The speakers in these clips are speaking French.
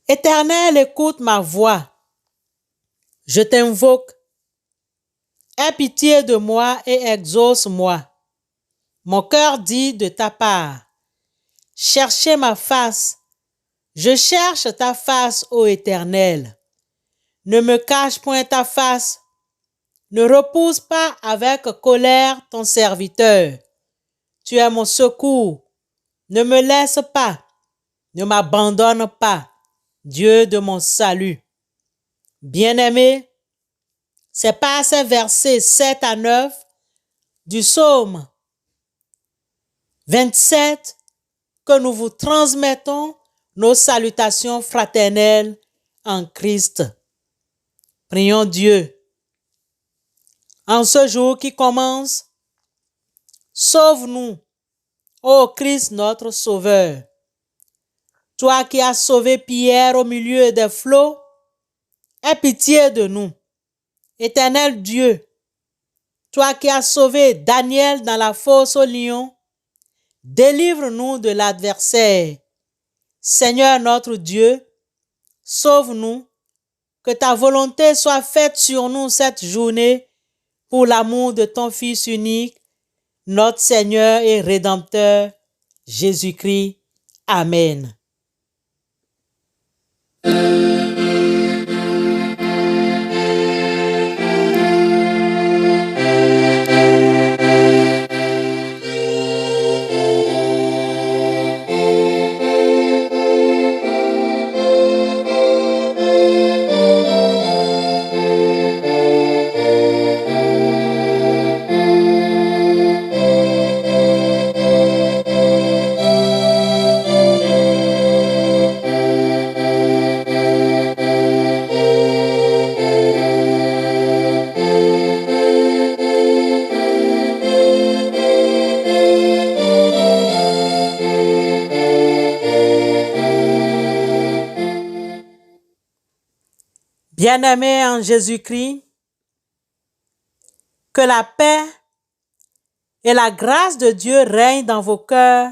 Éternel, écoute ma voix. Je t'invoque. Aie pitié de moi et exauce-moi. Mon cœur dit de ta part. Cherchez ma face. Je cherche ta face, ô Éternel. Ne me cache point ta face. Ne repousse pas avec colère ton serviteur. Tu es mon secours. Ne me laisse pas. Ne m'abandonne pas, Dieu de mon salut. Bien-aimé, c'est par ces versets 7 à 9 du psaume 27 que nous vous transmettons nos salutations fraternelles en Christ. Prions Dieu. En ce jour qui commence, sauve-nous, ô Christ notre Sauveur. Toi qui as sauvé Pierre au milieu des flots, aie pitié de nous. Éternel Dieu, toi qui as sauvé Daniel dans la fosse aux lions, délivre-nous de l'adversaire. Seigneur notre Dieu, sauve-nous, que ta volonté soit faite sur nous cette journée pour l'amour de ton Fils unique, notre Seigneur et Rédempteur, Jésus-Christ. Amen. Bien-aimés en Jésus-Christ, que la paix et la grâce de Dieu règnent dans vos cœurs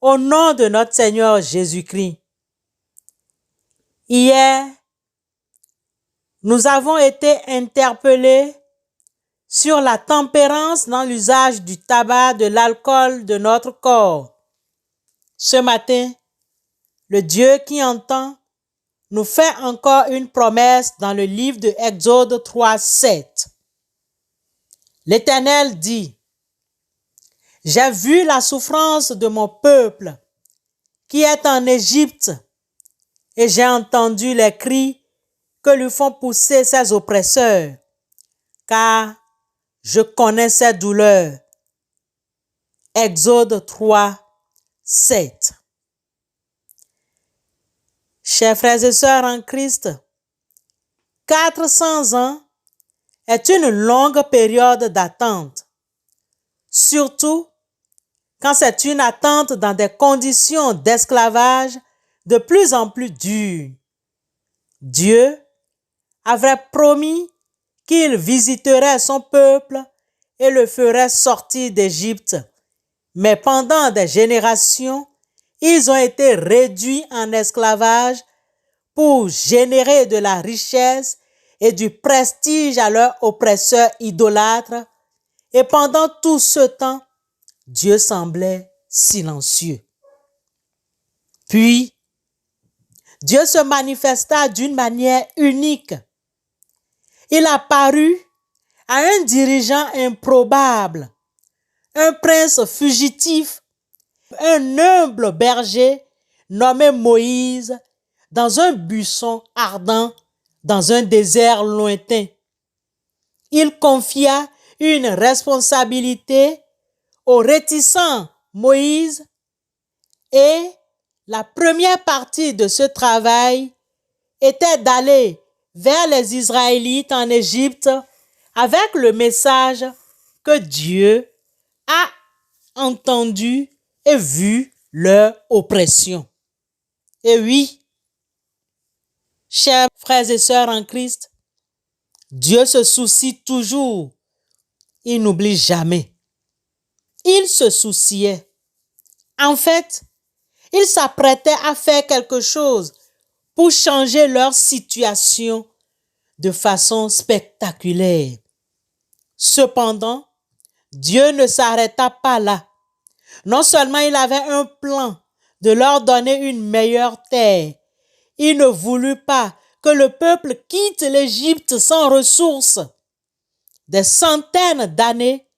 au nom de notre Seigneur Jésus-Christ. Hier, nous avons été interpellés sur la tempérance dans l'usage du tabac, de l'alcool de notre corps. Ce matin, le Dieu qui entend nous fait encore une promesse dans le livre de Exode 3, 7. L'Éternel dit: j'ai vu la souffrance de mon peuple qui est en Égypte et j'ai entendu les cris que lui font pousser ses oppresseurs, car je connais ses douleurs. Exode 3, 7. Chers frères et sœurs en Christ, 400 ans est une longue période d'attente, surtout quand c'est une attente dans des conditions d'esclavage de plus en plus dures. Dieu avait promis qu'il visiterait son peuple et le ferait sortir d'Égypte, mais pendant des générations, ils ont été réduits en esclavage pour générer de la richesse et du prestige à leurs oppresseurs idolâtres, et pendant tout ce temps, Dieu semblait silencieux. Puis, Dieu se manifesta d'une manière unique. Il apparut à un dirigeant improbable, un prince fugitif, un humble berger nommé Moïse, dans un buisson ardent, dans un désert lointain. Il confia une responsabilité au réticent Moïse et la première partie de ce travail était d'aller vers les Israélites en Égypte avec le message que Dieu a entendu et vu leur oppression. Et oui, chers frères et sœurs en Christ, Dieu se soucie toujours. Il n'oublie jamais. Il se souciait. En fait, il s'apprêtait à faire quelque chose pour changer leur situation de façon spectaculaire. Cependant, Dieu ne s'arrêta pas là. Non seulement il avait un plan de leur donner une meilleure terre, il ne voulut pas que le peuple quitte l'Égypte sans ressources. Des centaines d'années,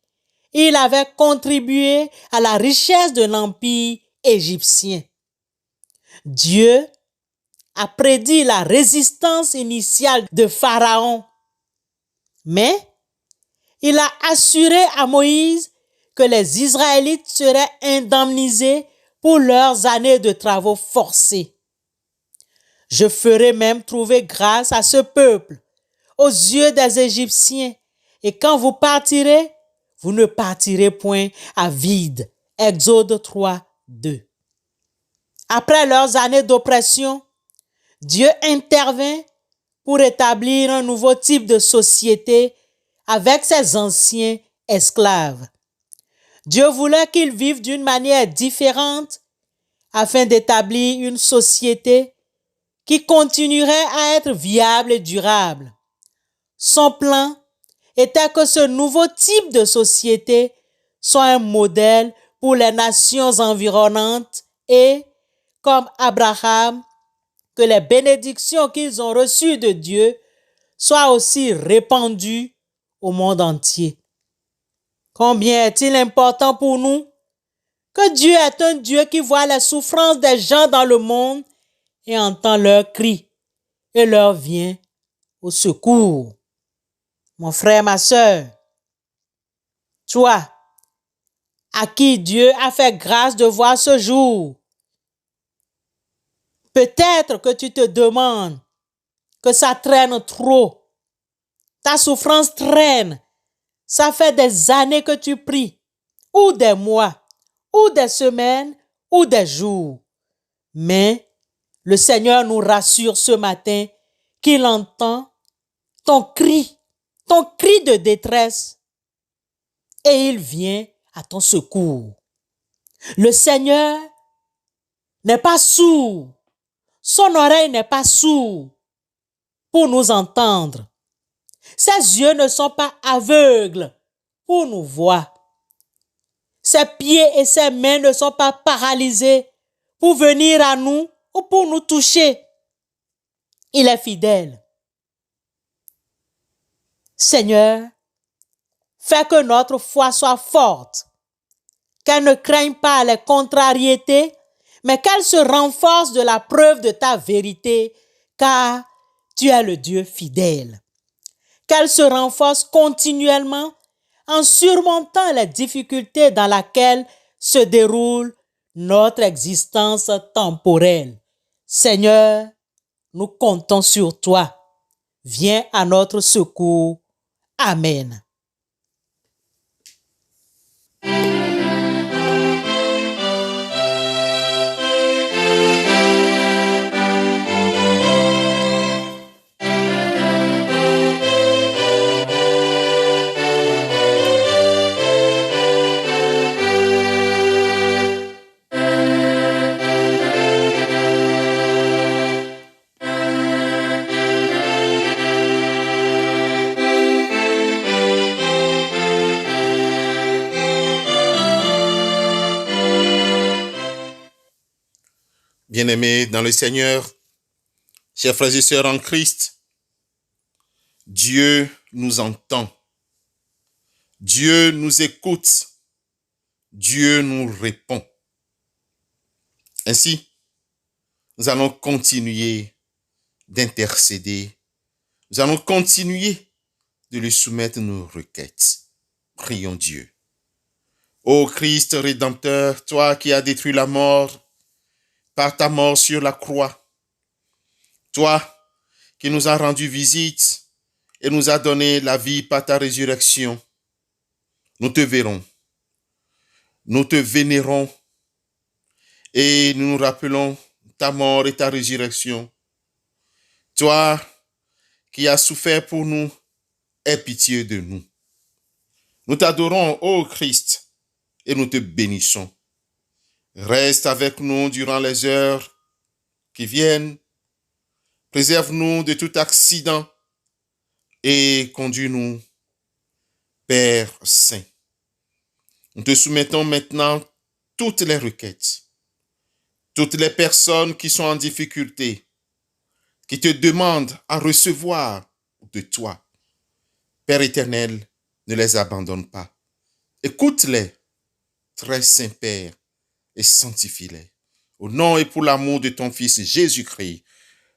il avait contribué à la richesse de l'empire égyptien. Dieu a prédit la résistance initiale de Pharaon, mais il a assuré à Moïse que les Israélites seraient indemnisés pour leurs années de travaux forcés. Je ferai même trouver grâce à ce peuple aux yeux des Égyptiens, et quand vous partirez, vous ne partirez point à vide. Exode 3, 2. Après leurs années d'oppression, Dieu intervint pour établir un nouveau type de société avec ses anciens esclaves. Dieu voulait qu'ils vivent d'une manière différente afin d'établir une société qui continuerait à être viable et durable. Son plan était que ce nouveau type de société soit un modèle pour les nations environnantes et, comme Abraham, que les bénédictions qu'ils ont reçues de Dieu soient aussi répandues au monde entier. Combien est-il important pour nous que Dieu est un Dieu qui voit les souffrances des gens dans le monde et entend leurs cris et leur vient au secours. Mon frère, ma sœur, toi, à qui Dieu a fait grâce de voir ce jour, peut-être que tu te demandes que ça traîne trop. Ta souffrance traîne. Ça fait des années que tu pries, ou des mois, ou des semaines, ou des jours. Mais le Seigneur nous rassure ce matin qu'il entend ton cri de détresse, et il vient à ton secours. Le Seigneur n'est pas sourd. Son oreille n'est pas sourde pour nous entendre. Ses yeux ne sont pas aveugles pour nous voir. Ses pieds et ses mains ne sont pas paralysés pour venir à nous ou pour nous toucher. Il est fidèle. Seigneur, fais que notre foi soit forte, qu'elle ne craigne pas les contrariétés, mais qu'elle se renforce de la preuve de ta vérité, car tu es le Dieu fidèle. Qu'elle se renforce continuellement en surmontant les difficultés dans lesquelles se déroule notre existence temporelle. Seigneur, nous comptons sur toi. Viens à notre secours. Amen. Bien-aimés dans le Seigneur, chers frères et sœurs en Christ, Dieu nous entend, Dieu nous écoute, Dieu nous répond. Ainsi, nous allons continuer d'intercéder, nous allons continuer de lui soumettre nos requêtes. Prions Dieu. Ô Christ Rédempteur, toi qui as détruit la mort par ta mort sur la croix, toi qui nous as rendu visite et nous as donné la vie par ta résurrection, nous te verrons, nous te vénérons et nous nous rappelons ta mort et ta résurrection. Toi qui as souffert pour nous, aie pitié de nous. Nous t'adorons, ô Christ, et nous te bénissons. Reste avec nous durant les heures qui viennent. Préserve-nous de tout accident et conduis-nous, Père Saint. Nous te soumettons maintenant toutes les requêtes, toutes les personnes qui sont en difficulté, qui te demandent à recevoir de toi. Père éternel, ne les abandonne pas. Écoute-les, très saint Père, et sanctifie-les. Au nom et pour l'amour de ton Fils Jésus-Christ,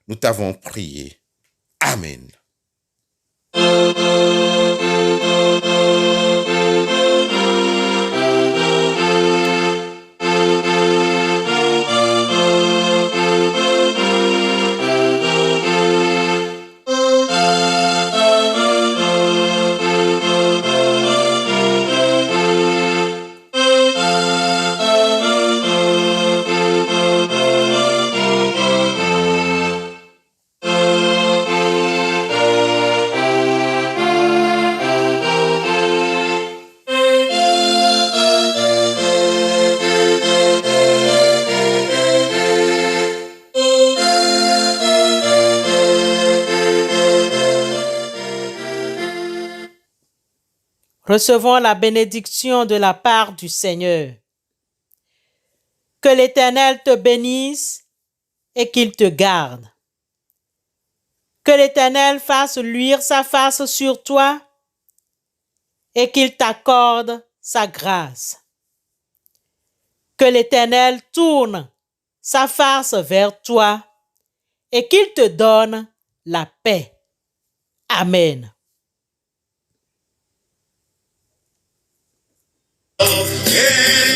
nous t'avons prié. Amen. Recevons la bénédiction de la part du Seigneur. Que l'Éternel te bénisse et qu'il te garde. Que l'Éternel fasse luire sa face sur toi et qu'il t'accorde sa grâce. Que l'Éternel tourne sa face vers toi et qu'il te donne la paix. Amen. Yeah.